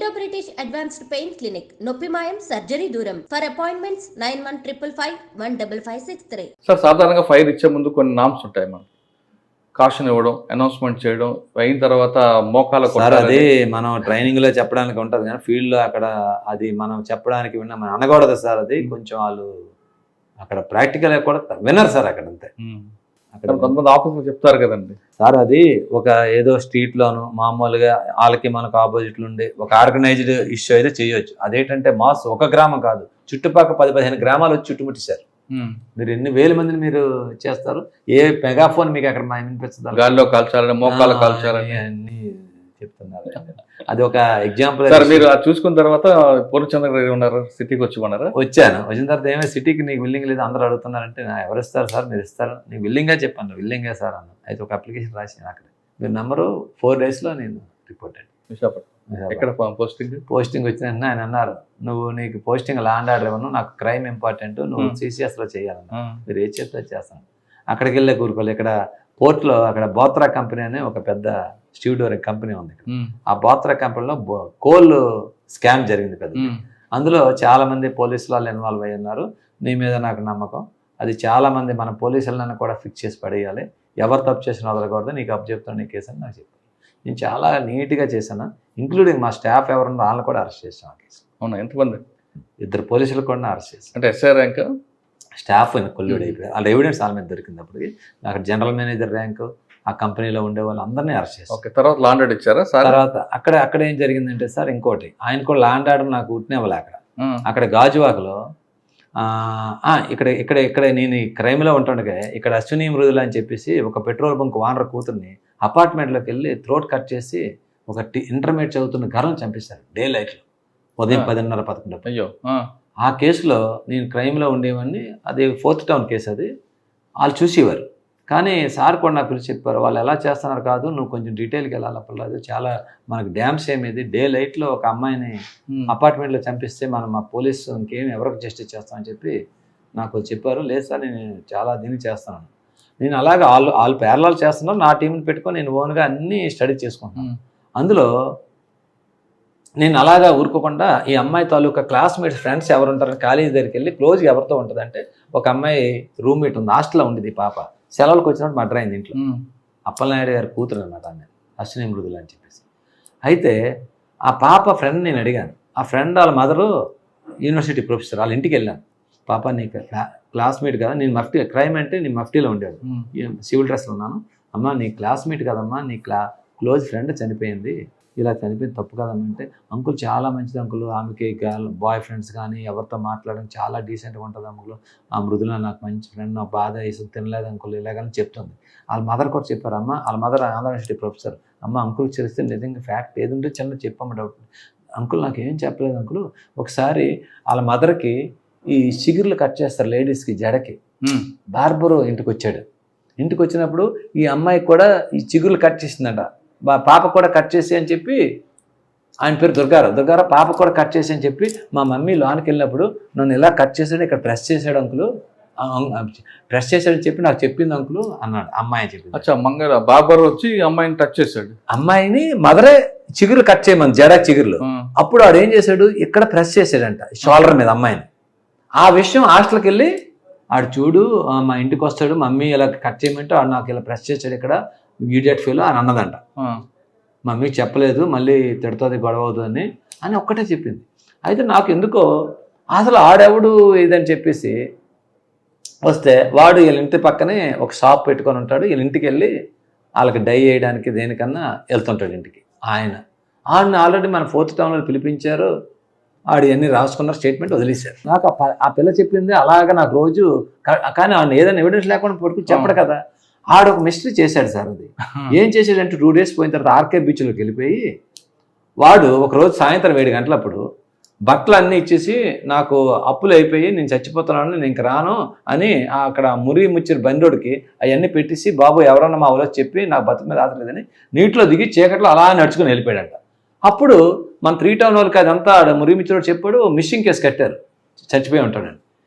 Indo British advanced pain clinic, నొప్పి మాయం, surgery దూరం. For appointments 9155556563. సార్ సాధారణంగా ఫైర్ ఇచ్చే ముందు కొన్ని నామ్స్ ఉంటాయి, మనం కాషన్ ఇవ్వడం, అనౌన్స్మెంట్ చేయడం, అయిన తర్వాత మోకాల సార్ అది మనం ట్రైనింగ్ లో చెప్పడానికి ఉంటది కానీ ఫీల్డ్ లో అక్కడ అది మనం చెప్పడానికి మనం అనకూడదు సార్. అది కొంచెం వాళ్ళు అక్కడ ప్రాక్టికల్ కూడా వినరు సార్ అక్కడ అంతే. అక్కడ కొంతమంది ఆఫీసులు చెప్తారు కదండి సార్, అది ఒక ఏదో స్ట్రీట్ లోను మామూలుగా వాళ్ళకి మనకు ఆపోజిట్లు ఉండి ఒక ఆర్గనైజ్డ్ ఇష్యూ అయితే చేయొచ్చు. అదేంటంటే మాస్ ఒక గ్రామం కాదు, చుట్టుపక్కల 10-15 గ్రామాలు వచ్చి చుట్టుముట్టిస్తారు. మీరు ఎన్ని వేల మందిని మీరు చేస్తారు? ఏ మెగాఫోన్ మీకు అక్కడ వినిపిస్తుంది? గాల్లో కాల్చాలని, మోకాలు కాల్చాలని అన్ని చెప్తున్నారు. అది ఒక ఎగ్జాంపుల్. సార్ మీరు అది చూసుకున్న తర్వాత పూర్ణచంద్ర గారు ఉన్నారు, సిటీకి వచ్చి ఉన్నారా? వచ్చాను. వచ్చిన తర్వాత ఏమైనా సిటీకి నీకు విల్లింగ్ లేదు అందరూ అడుగుతున్నారంటే ఎవరు ఇస్తారు సార్, మీరు ఇస్తారు? నీకు విల్లింగ్గా చెప్పాను, విల్లింగే సార్ అన్న. అయితే ఒక అప్లికేషన్ రాసాను అక్కడ. మీరు నంబరు 4 daysలో నేను రిపోర్ట్ అయ్యాను. ఎక్కడ పోస్టింగ్ వచ్చిన ఆయన అన్నారు, నువ్వు నీకు పోస్టింగ్ ల్యాండ్ ఆర్డర్ ఇవ్వను, నాకు క్రైమ్ ఇంపార్టెంట్, నువ్వు CCSలో చేయాలన్నా. మీరు ఏ చేస్తే చేస్తాను. అక్కడికి వెళ్ళే కూరుకోలేదు. ఇక్కడ పోర్ట్లో అక్కడ బోత్రా కంపెనీ అనే ఒక పెద్ద స్టీవ్డోర్ కంపెనీ ఉంది. ఆ బోత్రా కంపెనీలో కోల్ స్కామ్ జరిగింది పెద్ద. అందులో చాలా మంది పోలీసులు వాళ్ళు ఇన్వాల్వ్ అయ్యి ఉన్నారు. నీ మీద నాకు నమ్మకం. అది చాలా మంది మన పోలీసులను కూడా ఫిక్స్ చేసి పడేయాలి, ఎవరు తప్పు చేసిన వదలకూడదు, నీకు అప్ చెప్తాను నీ కేసు అని నాకు చెప్పాను. నేను చాలా నీట్గా చేశాను. ఇంక్లూడింగ్ మా స్టాఫ్ ఎవరున్నా వాళ్ళని కూడా అరెస్ట్ చేసాం ఆ కేసు. అవునా? ఎంతమంది? 2 పోలీసులు కూడా అరెస్ట్ చేశాను. అంటే SI ర్యాంక్ స్టాఫ్ కొల్లుడు అయిపోయారు. వాళ్ళ ఎవిడెన్స్ వాళ్ళ మీద దొరికినప్పటికీ నాకు జనరల్ మేనేజర్ ర్యాంకు ఆ కంపెనీలో ఉండే వాళ్ళు అందరినీ అరెస్ట్ చేశారు. తర్వాత ల్యాండ్ ఆర్డర్ ఇచ్చారా సార్? తర్వాత అక్కడ ఏం జరిగిందంటే సార్, ఇంకోటి ఆయన కూడా ల్యాండ్ ఆర్డర్ నాకు ఉట్టినేవాళ్ళు అక్కడ గాజువాకలో ఇక్కడ నేను ఈ క్రైమ్లో ఉంటుండగా ఇక్కడ అశ్విని మృదుల అని చెప్పేసి ఒక పెట్రోల్ బంక్ ఓనర్ కూతుర్ని అపార్ట్మెంట్లోకి వెళ్ళి థ్రోట్ కట్ చేసి ఒక ఇంటర్మీడియట్ చదువుతున్న గర్ల్ని చంపేశారు డే లైట్లో ఉదయం 10:30-11. అయ్యో! ఆ కేసులో నేను క్రైమ్లో ఉండేవాడిని. అది 4th టౌన్ కేసు. అది వాళ్ళు చూసేవారు. కానీ సార్ కూడా నాకు పిలిచి చెప్పారు, వాళ్ళు ఎలా చేస్తున్నారు కాదు, నువ్వు కొంచెం డీటెయిల్కి వెళ్ళాలప్పలేదు, చాలా మనకు డ్యామ్స్ ఏమేది డే లైట్లో ఒక అమ్మాయిని అపార్ట్మెంట్లో చంపిస్తే మనం మా పోలీసు ఇంకేం ఎవరికి జస్టిస్ చేస్తామని చెప్పి నాకు చెప్పారు. లేదు సార్, నేను చాలా దీన్ని చేస్తాను. నేను అలాగే వాళ్ళు ప్యారలాల్ చేస్తున్నారు. నా టీంని పెట్టుకొని నేను ఓన్గా అన్నీ స్టడీ చేసుకుంటున్నాను. అందులో నేను అలాగా ఊరుకోకుండా ఈ అమ్మాయి తాలూకా క్లాస్మేట్స్ ఫ్రెండ్స్ ఎవరు ఉంటారని కాలేజీ దగ్గరికి వెళ్ళి క్లోజ్గా ఎవరితో ఉంటుందంటే ఒక అమ్మాయి రూమ్మేట్ ఉంది, హాస్టల్లో ఉండేది. పాప సెలవులకు వచ్చినప్పుడు మర్డర్ అయింది ఇంట్లో. అప్పలనాయుడు గారి కూతురు అన్నమాట ఆమె, అశ్విని మృదుల అని చెప్పేసి. అయితే ఆ పాప ఫ్రెండ్ నేను అడిగాను. ఆ ఫ్రెండ్ వాళ్ళ మదరు యూనివర్సిటీ ప్రొఫెసర్. వాళ్ళ ఇంటికి వెళ్ళాను. పాప నీకు క్లాస్మేట్ కదా, నేను మఫ్టీ క్రైమ్ అంటే నేను మఫ్టీలో ఉండేది, సివిల్ డ్రెస్లో ఉన్నాను. అమ్మ నీ క్లాస్మేట్ కదమ్మా, నీ క్లోజ్ ఫ్రెండ్ చనిపోయింది, ఇలా చనిపోయింది తప్పు కదమ్మా అంటే, అంకుల్ చాలా మంచిది అంకుల్, ఆమెకి బాయ్ ఫ్రెండ్స్ కానీ ఎవరితో మాట్లాడడం చాలా డీసెంట్గా ఉంటుంది అంకుల్, ఆ మృదుల నాకు మంచి ఫ్రెండ్, నాకు బాధ వేసి తినలేదు అంకుల్ ఇలాగని చెప్తుంది. వాళ్ళ మదర్ కూడా చెప్పారు. అమ్మ వాళ్ళ మదర్ ఆంధ్ర యూనివర్సిటీ ప్రొఫెసర్. అమ్మ అంకుల్ తెలిస్తే నిజంగా ఫ్యాక్ట్ ఏది ఉంటే చిన్న చెప్పమ్మ డౌట్. అంకుల్ నాకు ఏం చెప్పలేదు అంకుల్, ఒకసారి వాళ్ళ మదర్కి ఈ చిగుర్లు కట్ చేస్తారు లేడీస్కి జడకి, బార్బరు ఇంటికి వచ్చాడు. ఇంటికి వచ్చినప్పుడు ఈ అమ్మాయికి కూడా ఈ చిగుర్లు కట్ చేసిందంట. పాప కూడా కట్ చేసి అని చెప్పి, ఆయన పేరు దుర్గారావు, పాప కూడా కట్ చేసి అని చెప్పి మా మమ్మీ లోనికి వెళ్ళినప్పుడు నన్ను ఇలా కట్ చేసాడు, ఇక్కడ ప్రెస్ చేశాడు అంకులు, ప్రెస్ చేశాడని చెప్పి నాకు చెప్పింది అంకులు అన్నాడు. అమ్మాయి చెప్పింది. అచ్చా, మంగళ బాబర్ వచ్చి అమ్మాయిని టచ్ చేశాడు. అమ్మాయిని మదరే చిగురు కట్ చేయమని జడ చిగురులు. అప్పుడు ఆడు ఏం చేశాడు, ఇక్కడ ప్రెస్ చేశాడంట షోల్డర్ మీద అమ్మాయిని. ఆ విషయం హాస్టల్కి వెళ్ళి ఆడు చూడు మా ఇంటికి వస్తాడు, మమ్మీ ఇలా కట్ చేయమంటే ఆడు నాకు ఇలా ప్రెస్ చేశాడు ఇక్కడ ఈడియట్ ఫీల్ అని అన్నదంట. మమ్మీకి చెప్పలేదు, మళ్ళీ తిడుతుంది గొడవ అవుతుందని అని ఒక్కటే చెప్పింది. అయితే నాకు ఎందుకో అసలు ఆడెవడు ఇదని చెప్పేసి వస్తే, వాడు వీళ్ళ ఇంటి పక్కనే ఒక షాప్ పెట్టుకొని ఉంటాడు. వీళ్ళ ఇంటికి వెళ్ళి వాళ్ళకి డై వేయడానికి దేనికన్నా వెళ్తుంటాడు ఇంటికి. ఆడిని ఆల్రెడీ మన 4th టౌన్లో పిలిపించారు, ఆడు ఇవన్నీ రాసుకున్నారు, స్టేట్మెంట్ వదిలేశారు. నాకు ఆ పిల్ల చెప్పింది అలాగా నాకు రోజు. కానీ ఆడిని ఏదైనా ఎవిడెన్స్ లేకుండా పట్టుకుని చెప్పడు కదా. ఆడు ఒక మిస్టరీ చేశాడు సార్. అది ఏం చేశాడంటే 2 days పోయిన తర్వాత ఆర్కే బీచ్లోకి వెళ్ళిపోయి వాడు ఒకరోజు సాయంత్రం 7 గంటలప్పుడు బట్టలు అన్నీ ఇచ్చేసి నాకు అప్పులు అయిపోయి నేను చచ్చిపోతున్నాను, నేను ఇంక రాను అని అక్కడ ముచ్చిరి బందోడికి అవన్నీ పెట్టేసి, బాబు ఎవరన్నా మా ఊళ్ళో చెప్పి నాకు బతుకు మీద ఆదలేదని నీటిలో దిగి చీకట్లో అలా నడుచుకుని వెళ్ళిపోయాడంట. అప్పుడు మన 3 town వాళ్ళకి అదంతా ముచ్చిరోడు చెప్పాడు, మిస్సింగ్ కేసు కట్టారు, చచ్చిపోయి ఉంటాడని.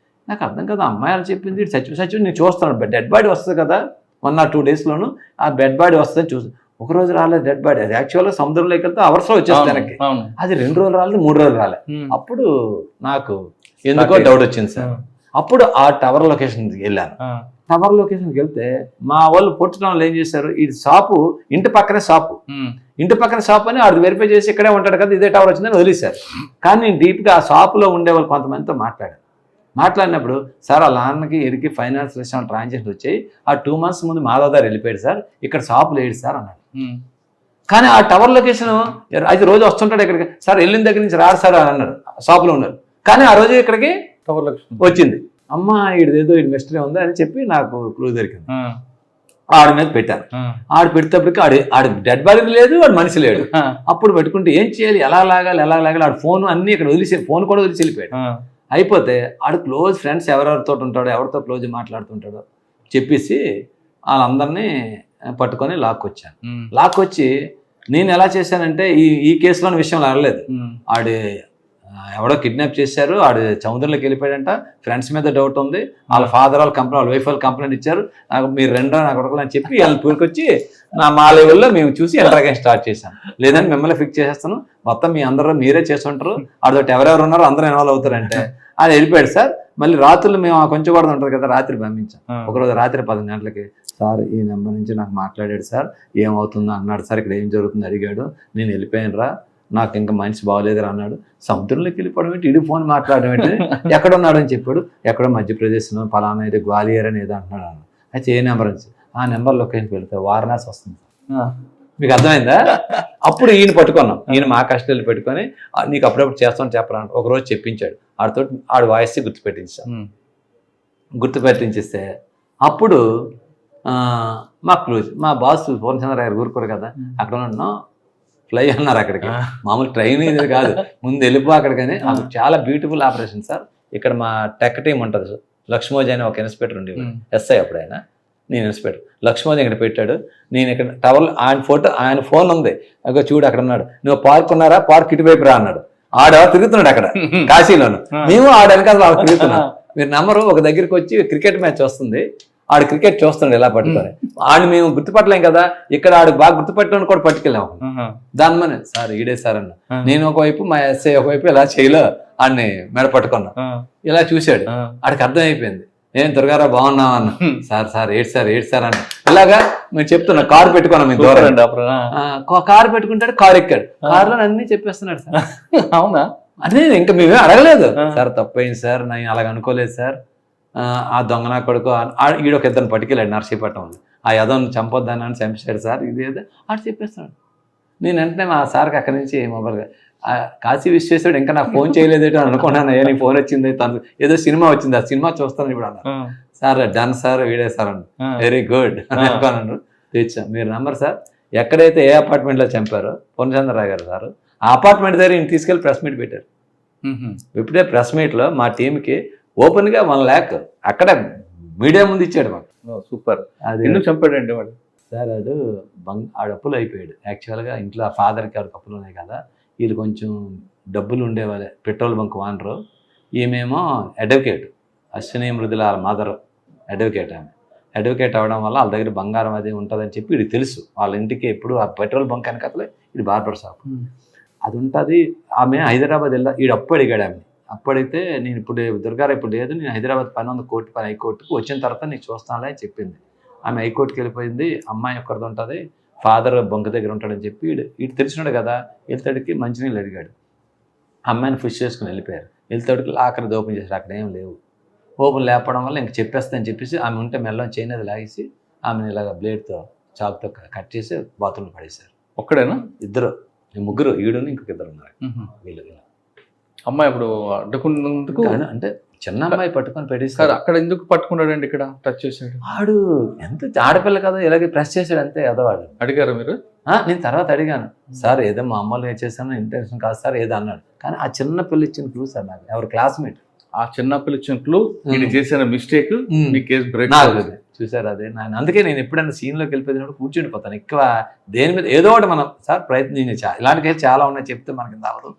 నాకు అర్థం కదా, అమ్మాయిలు చెప్పింది చచ్చిపోయి నేను చూస్తాను, డెడ్ బాడీ వస్తుంది కదా 1 or 2 daysలోను ఆ డెడ్ బాడీ వస్తుందని చూసి ఒక రోజు రాలేదు డెడ్ బాడీ. అది యాక్చువల్గా సముద్రంలోకి వెళ్తే అవర్స్లో వచ్చేస్తే వెనక్కి. అది 2 రోజులు రాలేదు, 3 రోజులు రాలే. అప్పుడు నాకు ఎందుకో డౌట్ వచ్చింది సార్. అప్పుడు ఆ టవర్ లొకేషన్కి వెళ్ళాను. టవర్ లొకేషన్కి వెళ్తే మా వాళ్ళు పుట్టడంలో ఏం చేశారు, ఈ షాపు ఇంటి పక్కనే షాపు, ఇంటి పక్కన షాప్ అని ఆడు వెరిఫై చేసి ఇక్కడే ఉంటాడు కదా, ఇదే టవర్ వచ్చిందని వదిలేశారు. కానీ నేను డీప్గా ఆ షాపులో ఉండేవాళ్ళు కొంతమందితో మాట్లాడినప్పుడు సార్ ఆ నాన్నకి ఎడికి ఫైనాన్షియల్ ట్రాన్సాక్షన్ వచ్చాయి, ఆ 2 months ముందు మాధవదారు వెళ్ళిపోయాడు సార్, ఇక్కడ షాప్ లేడు సార్ అన్నాడు. కానీ ఆ టవర్ లొకేషన్ అయితే రోజు వస్తుంటాడు ఇక్కడికి, సార్ వెళ్ళిన దగ్గర నుంచి రాడు సార్ అని అన్నాడు, షాప్లో ఉన్నారు. కానీ ఆ రోజు ఇక్కడికి టవర్ లొకేషన్ వచ్చింది. అమ్మ ఈడేదో ఈ మిస్టరీ ఉంది అని చెప్పి నాకు క్లూ దొరికింది. ఆడి మీద పెట్టాను. ఆడు పెట్టేటప్పటికి ఆడు డెడ్ బాడీ లేదు, వాడు మనిషి లేడు. అప్పుడు పెట్టుకుంటే ఏం చేయాలి, ఎలా లాగాలి ఆడు ఫోన్ అన్ని ఇక్కడ వదిలేసి, ఫోన్ కూడా వదిలేసి వెళ్ళిపోయాడు. అయిపోతే ఆడు క్లోజ్ ఫ్రెండ్స్ ఎవరెవరితో ఉంటాడో, ఎవరితో క్లోజ్ మాట్లాడుతుంటాడో చెప్పేసి వాళ్ళందరినీ పట్టుకొని లాక్కొచ్చి నేను ఎలా చేశానంటే ఈ కేసులోని విషయంలో అనలేదు. ఆడు ఎవడో కిడ్నాప్ చేశారు, ఆడు సముద్రంలోకి వెళ్ళిపోయాడంట, ఫ్రెండ్స్ మీద డౌట్ ఉంది, వాళ్ళ ఫాదర్ వాళ్ళ కంపెనీ వాళ్ళ వైఫ్ వాళ్ళు కంప్లైంట్ ఇచ్చారు, నాకు మీరు రెండో నాకు కొడుకులు అని చెప్పి వాళ్ళని పూరుకొచ్చి మా లెవెల్లో మేము చూసి ఎంటర్గా స్టార్ట్ చేశాం. లేదని మిమ్మల్ని ఫిక్స్ చేసేస్తాను, మొత్తం మీ అందరూ మీరే చేస్తుంటారు, ఆడతోటి ఎవరెవరు ఉన్నారో అందరూ ఇన్వాల్వ్ అవుతారంటే అది వెళ్ళిపోయాడు సార్. మళ్ళీ రాత్రులు మేము కొంచెం కూడా ఉంటుంది కదా, రాత్రి పంపించాం. ఒకరోజు రాత్రి 10 గంటలకి సార్ ఈ నెంబర్ నుంచి నాకు మాట్లాడాడు సార్, ఏమవుతుందో అన్నాడు సార్, ఇక్కడ ఏం జరుగుతుందో అడిగాడు, నేను వెళ్ళిపోయాను రా, నాకు ఇంకా మనిషి బాగోలేదురా అన్నాడు. సముద్రంలోకి వెళ్ళిపోవడం ఏంటి, ఇడి ఫోన్ మాట్లాడడం ఏంటి, ఎక్కడ ఉన్నాడు అని చెప్పాడు. ఎక్కడో మధ్యప్రదేశ్లో పలానా అయితే గ్వాలియర్ అని ఏదో అంటున్నాడు అన్నాడు. అయితే ఏ నెంబర్ అని, ఆ నెంబర్ లొకేషన్కి వెళ్తే వారణాసి వస్తుంది. మీకు అర్థమైందా? అప్పుడు ఈయన పట్టుకున్నాం, ఈయన మా కష్టాలు పెట్టుకొని నీకు అప్పుడప్పుడు చేస్తాను చెప్పరా ఒకరోజు చెప్పించాడు. ఆడితో ఆడు వాయిస్ గుర్తుపెట్టించేస్తే అప్పుడు మా క్లూజ్ మా బాస్ పూర్ణచంద్ర గారు ఊరుకోరు కదా, అక్కడ ఉన్నాం ఫ్లై అన్నారు అక్కడికి. మామూలు ట్రైన్ ఇది కాదు, ముందు వెళ్ళిపో అక్కడికని. చాలా బ్యూటిఫుల్ ఆపరేషన్ సార్. ఇక్కడ మా టెక్ టీం ఉంటుంది, లక్ష్మోజీ అని ఒక ఇన్స్పెక్టర్ ఉండేవాడు, ఎస్ఐ అప్పుడు ఆయన, నేను ఇన్స్పెక్టర్. లక్ష్మోజీ ఇక్కడ పెట్టాడు, నేను ఇక్కడ టవర్లో ఆయన ఫోన్ ఉంది, అక్కడ చూడు అక్కడ ఉన్నాడు, నువ్వు పార్క్ ఉన్నారా, పార్క్ ఇటువైపు రా అన్నాడు. ఆడ తిరుగుతున్నాడు అక్కడ కాశీలోను, మేము ఆడ వెనకాల తిరుగుతున్నాం. మీరు నమ్మరు, ఒక దగ్గరికి వచ్చి క్రికెట్ మ్యాచ్ వస్తుంది, ఆడు క్రికెట్ చూస్తున్నాడు ఇలా పట్టుకొని, ఆడు మేము గుర్తుపట్టలేం కదా, ఇక్కడ ఆడు బాగా గుర్తుపట్టడానికి కూడా పట్టుకెళ్ళాము. దాని మన సార్ ఈడే సార్ అన్న, నేను ఒకవైపు మా ఎస్ఐ ఒకవైపు ఇలా చేయలో ఆడిని మెడ పట్టుకున్నా, ఇలా చూశాడు, ఆడికి అర్థమైపోయింది. ఏం దుర్గారావు బాగున్నావా అన్న, సార్ ఏడు సార్ అన్న. ఇలాగా మేము చెప్తున్నా, కారు పెట్టుకున్నాం మేము దూరం, కారు పెట్టుకుంటాడు, కారు ఎక్కాడు, కారులో అన్ని చెప్పేస్తున్నాడు సార్. అవునా అదే ఇంకా మేమే అడగలేదు సార్, తప్పైంది సార్, నేను అలాగ అనుకోలేదు సార్, ఆ దొంగ నా కొడుకు ఈడొక ఇద్దరిని పట్టుకెళ్ళాడు నర్సీపట్నంలో, ఆ యదవని చంపొద్దానని చంపేశాడు సార్, ఇదేదో ఆడు చెప్పేస్తున్నాడు. నేను వెంటనే మా సార్కి అక్కడి నుంచి మొబైల్గా కాశీ విశ్వేశ్వరుడు ఇంకా నాకు ఫోన్ చేయలేదేటో అనుకున్నాను, నీ ఫోన్ వచ్చింది, తను ఏదో సినిమా వచ్చింది, ఆ సినిమా చూస్తాను ఇప్పుడు అన్నారు. సార్ డన్ సార్ వీడే సార్ అన్న, వెరీ గుడ్ అని అనుకున్నాను. తెచ్చాం మీరు నంబర్ సార్, ఎక్కడైతే ఏ అపార్ట్మెంట్లో చంపారో పూర్ణచంద్రరావు గారు సార్, ఆ అపార్ట్మెంట్ దగ్గర ఇంటికి తీసుకెళ్ళి ప్రెస్ మీట్ పెట్టారు. ఇప్పుడే ప్రెస్ మీట్లో మా టీంకి ఓపెన్గా 1 lakh అక్కడ మీడియా ముందు ఇచ్చాడు మాకు. సూపర్. అది ఎందుకు చంపాడండి వాడు సార్? ఆడు అప్పులు అయిపోయాడు యాక్చువల్గా, ఇంట్లో ఆ ఫాదర్కి ఆడికి అప్పులు ఉన్నాయి కదా, వీళ్ళు కొంచెం డబ్బులు ఉండేవాళ్ళే, పెట్రోల్ బంక్ వానరు, ఈమెమో అడ్వకేట్, అశ్విని మృదుల వాళ్ళ మదర్ అడ్వకేట్. ఆమె అడ్వకేట్ అవ్వడం వల్ల వాళ్ళ దగ్గర బంగారం అది ఉంటుందని చెప్పి వీడికి తెలుసు, వాళ్ళ ఇంటికి ఎప్పుడు ఆ పెట్రోల్ బంక్ వెనకతలే ఇది బార్బర్ షాప్ అది ఉంటుంది. ఆమె హైదరాబాద్ వీడు అప్పు అడిగాడు ఆమె, అప్పుడైతే నేను ఇప్పుడు దుర్గారావు ఇప్పుడు లేదు, నేను హైదరాబాద్ పని ఉంది కోర్టు పని, హైకోర్టుకు వచ్చిన తర్వాత నీకు చూస్తానులే అని చెప్పింది. ఆమె హైకోర్టుకి వెళ్ళిపోయింది, అమ్మాయి ఒక్కరిది ఉంటుంది, ఫాదర్ బొంక దగ్గర ఉంటాడని చెప్పి వీడు తెలిసినాడు కదా, వెళ్తాడికి మంచినీళ్ళు అడిగాడు, అమ్మాయిని ఫిష్ చేసుకుని వెళ్ళిపోయారు. వెళ్తాడికి లాకర్ ఓపెన్ చేశారు, అక్కడ ఏం లేవు, ఓపెన్ లేపడం వల్ల ఇంక చెప్పేస్తా అని చెప్పేసి ఆమె ఉంటే మెల్లం చైన్ అది లాగేసి ఆమెను ఇలాగ బ్లేడ్తో చాకుతో కట్ చేసి బాత్రూంలో పడేశారు. ఒక్కడేనా? ఇద్దరు, ముగ్గురు, ఈడుని ఇంకొక ఇద్దరు ఉన్నారు. వీళ్ళు అమ్మాయి ఇప్పుడు అడ్డుకున్నందుకు అంటే చిన్న అమ్మాయి పట్టుకొని పెట్టేసారు. అక్కడ ఎందుకు పట్టుకున్నాడండి, ఇక్కడ టచ్ చేశాడు? ఆడు ఎంత ఆడపిల్ల కదా, ఇలాగే ప్రెస్ చేశాడు అంతే అదవాడు. అడిగారు మీరు? నేను తర్వాత అడిగాను, సార్ ఏదో మా అమ్మలు ఏం చేశాను ఇంటెన్షన్ కాదు సార్ ఏదో అన్నాడు. కానీ ఆ చిన్న పిల్ల ఇచ్చిన క్లూ సార్, నాకు ఎవరు క్లాస్మేట్, ఆ చిన్న పిల్ల ఇచ్చిన క్లూ, ఇది చేసిన మిస్టేక్ మీ కేసు బ్రేక్ చూసారు. అదే నేను అందుకే నేను ఎప్పుడైనా సీన్లోకి వెళ్ళిపోయినప్పుడు కూర్చుండిపోతాను, ఎక్కువ దేని మీద ఏదో ఒకటి మనం సార్ ప్రయత్నం, ఇలాంటి కేసు చాలా ఉన్నాయి చెప్తే మనకి అవ్వదు.